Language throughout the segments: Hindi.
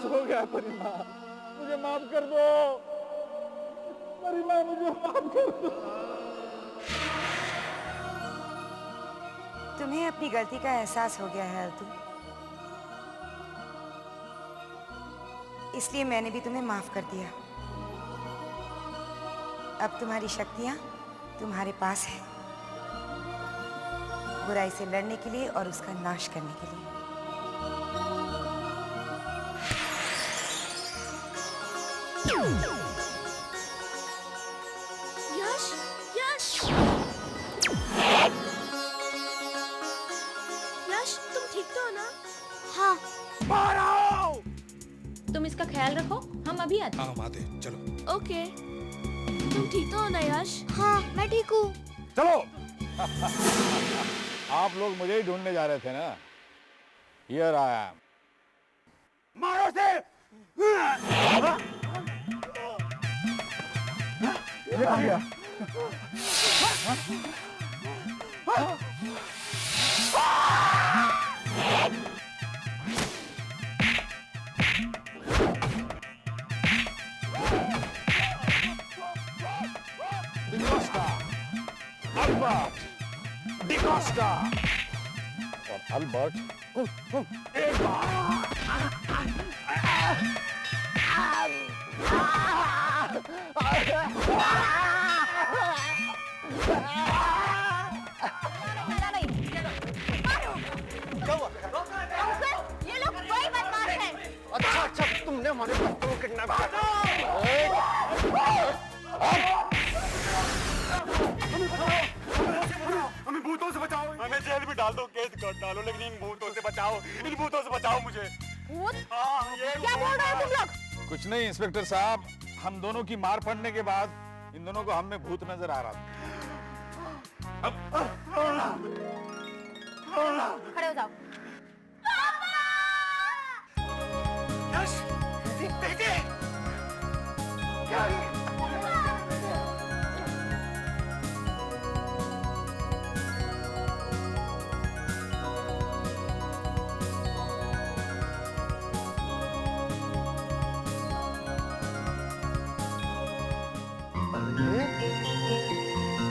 एहसास हो गया परिमा, मुझे माफ कर दो परिमा, मुझे माफ कर दो। तुम्हें अपनी गलती का एहसास हो गया है अर्जुन, इसलिए मैंने भी तुम्हें माफ कर दिया। अब तुम्हारी शक्तियां तुम्हारे पास है, बुराई से लड़ने के लिए और उसका नाश करने के लिए। यश, यश, यश, तुम ठीक तो हो ना? हाँ। बाहर आओ। तुम इसका ख्याल रखो, हम अभी आते हैं। हाँ हम आते हैं, चलो। ओके। तुम ठीक तो हो ना यश? हाँ, मैं ठीक हूँ। चलो। आप लोग मुझे ही ढूंढने जा रहे थे ना? Here I am. मारो से। ये कहाँ गया? डिकोस्टा, अल्बर्ट, डिकोस्टा और अल्बर्ट एक बार। ये लोग वही बदमाश हैं। अच्छा अच्छा, तुमने हमारे बच्चों को किडनैप किया। हमें भूतों से बचाओ। हमें जेल में डाल दो, केस कर डालो, लेकिन इन भूतों से बचाओ, इन भूतों से बचाओ मुझे। भूत? ये क्या बोल रहे हो तुम लोग? कुछ नहीं इंस्पेक्टर साहब, हम दोनों की मार पड़ने के बाद इन दोनों को हम में भूत नजर आ रहा था। खड़े हो जाओ। यश, बेटे, क्या है?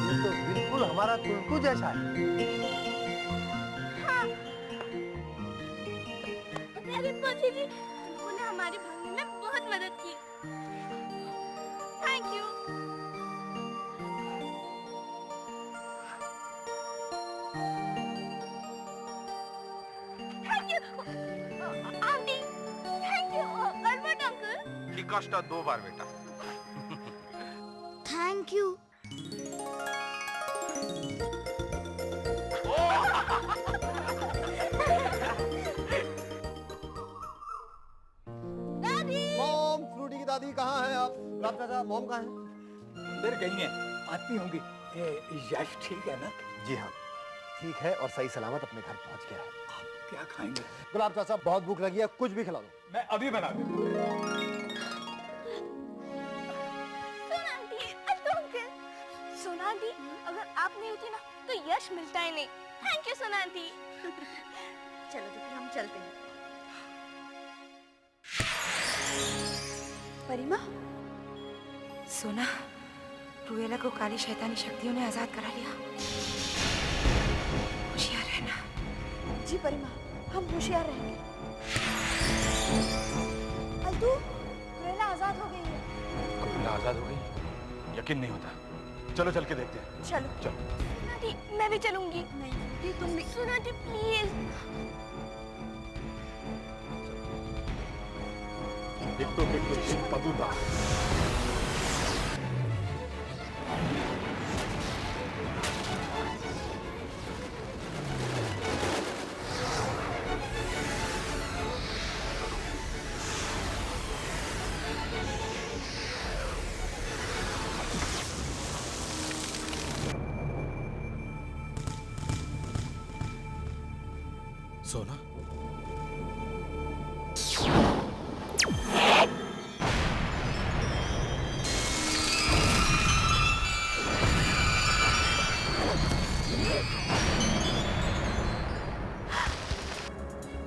ये तो बिल्कुल हमारा तुलकू जैसा है। हाँ। मेरी पोती जी, उन्होंने हमारी भागने में बहुत मदद की। Thank you. Thank you aunty, thank you Albert uncle. D'Costa 2 बार बेटा। Thank you. दादी। मॉम, फ्रूटी की दादी कहाँ है आप? राम चाचा, मॉम कहाँ है? अंदर गई हैं, आती होंगी। यश ठीक है ना? जी हाँ, ठीक है और सही सलामत अपने घर पहुंच गया है। आप क्या खाएंगे? गुलाब चाचा, बहुत भूख लगी है, कुछ भी खिला दो। मैं अभी बना दूं। सोना आंटी, अगर आप नहीं होती ना तो यश मिलता ही नहीं। थैंक यू सोना आंटी। चलो तो फिर हम चलते हैं। परिमा, सोना, रुएला को काली शैतानी शक्तियों ने आजाद करा लिया। होशियार रहना। जी परिमा, हम होशियार रहेंगे। अल्तू, रुएला आजाद हो गई है। रुएला आजाद हो गई? यकीन नहीं होता। चलो चल के देखते हैं। चलो चलो। सोनाटी, मैं भी चलूंगी। नहीं तुम भी। सोनाटी प्लीज। एक तो पदूदा। सोना,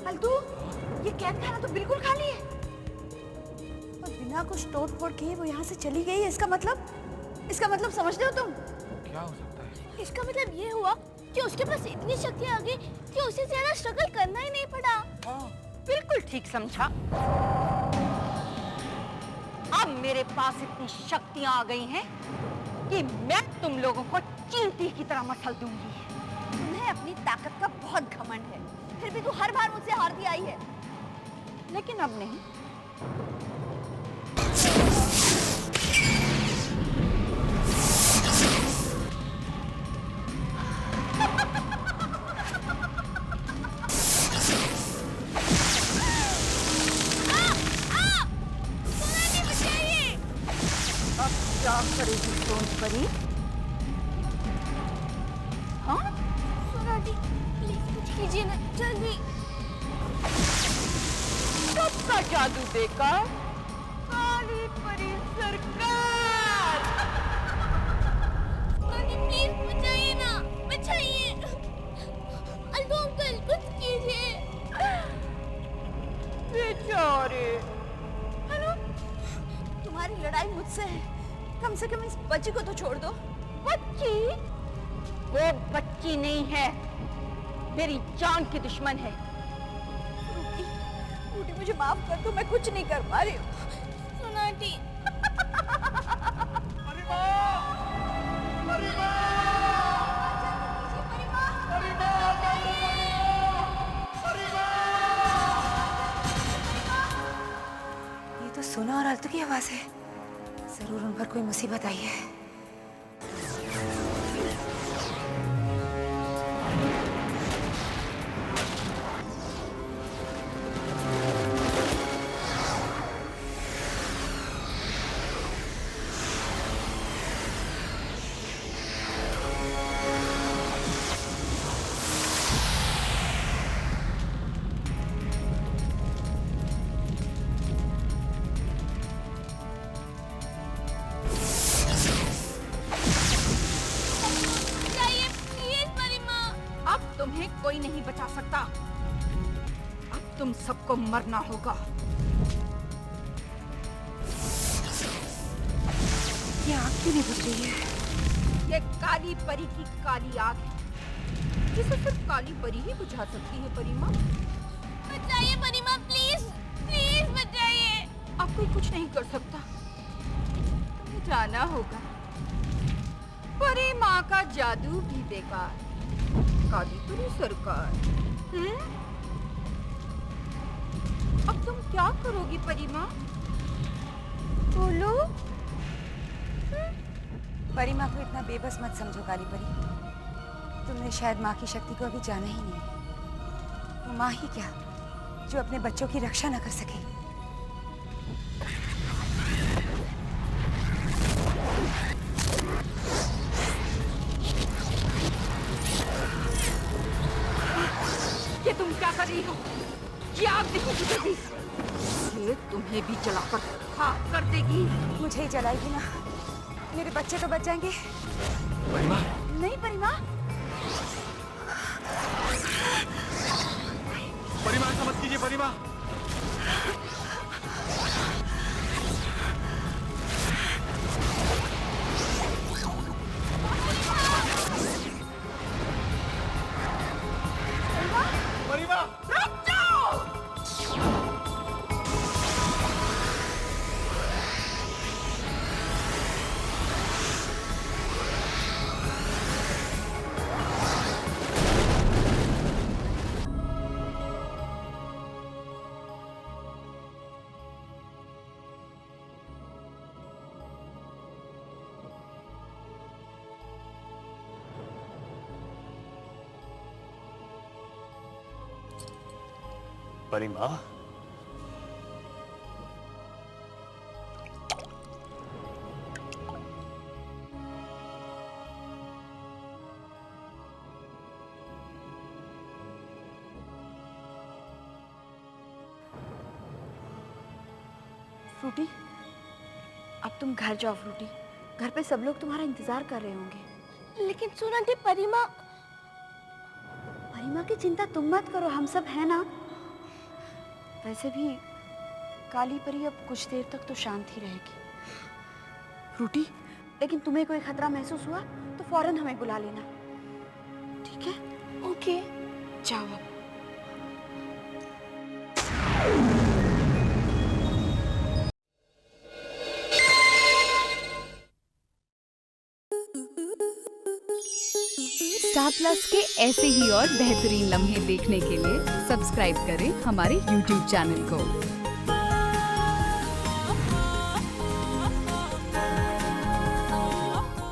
अल्तू, ये कैद खाना तो बिल्कुल खाली है। बिना कुछ तोड़ फोड़ किए वो यहाँ से चली गई है। इसका मतलब समझते हो तुम? क्या हो सकता है? इसका मतलब ये हुआ कि उसके पास इतनी शक्तियाँ आ गई कि उसे ज्यादा स्ट्रगल करना ही नहीं पड़ा। बिल्कुल ठीक समझा। अब मेरे पास इतनी शक्तियां आ गई हैं कि मैं तुम लोगों को चींटी की तरह मसल दूंगी। तुम्हें अपनी ताकत का बहुत घमंड है, फिर भी तू हर बार मुझसे हारती आई है। लेकिन अब नहीं। अब क्या करेगी सोन परी? हाँ? सोना दी, प्लीज कुछ कीजिए ना, जल्दी। सबका जादू देकर काली परी सरकार। सोना दी, प्लीज बचाइए ना, बचाइए। अल्लू अंकल कुछ कीजिए। बेचारे। हेलो, तुम्हारी लड़ाई मुझसे है, कम से कम इस बच्ची को तो छोड़ दो। बच्ची? वो बच्ची नहीं है, मेरी जान की दुश्मन है। रूटी, रूटी मुझे माफ कर दो, मैं कुछ नहीं कर पा रही हूँ। सोना आंटी। ये तो सोना और आलतू की आवाज है। जरूर उन पर कोई मुसीबत आई है। तुम्हें कोई नहीं बचा सकता। अब तुम सबको मरना होगा। ये आग क्यों नहीं बुझ रही है? ये काली परी की काली आग है, जिसे सिर्फ काली परी ही बुझा सकती है। परिमा, बचाइए परिमा, प्लीज प्लीज बचाइए। अब कोई कुछ नहीं कर सकता। तुम्हें जाना होगा। परिमा का जादू भी बेकार। काली परी सरकार। अब तुम क्या करोगी परिमा? बोलो। परिमा को इतना बेबस मत समझो काली परी। तुमने शायद माँ की शक्ति को अभी जाना ही नहीं। वो माँ ही क्या, जो अपने बच्चों की रक्षा न कर सके। ये तुम क्या कर रही हो? ये आग नहीं बुझेगी। ये तुम्हें भी जलाकर खाक कर देगी। मुझे ही जलाएगी ना, मेरे बच्चे तो बच जाएंगे। परिमा, नहीं परिमा, परिमा ऐसा मत कीजिए परिमा। परिमा, रुक जाओ! परिमा, फ्रूटी, अब तुम घर जाओ। फ्रूटी, घर पे सब लोग तुम्हारा इंतजार कर रहे होंगे। लेकिन सुना थी परिमा, परिमा की चिंता तुम मत करो, हम सब है ना। वैसे भी काली परी अब कुछ देर तक तो शांत ही रहेगी। फ्रूटी, लेकिन तुम्हें कोई खतरा महसूस हुआ तो फौरन हमें बुला लेना, ठीक है? ओके। जाओ अब। स्टार प्लस के ऐसे ही और बेहतरीन लम्हे देखने के लिए सब्सक्राइब करें हमारे YouTube चैनल को।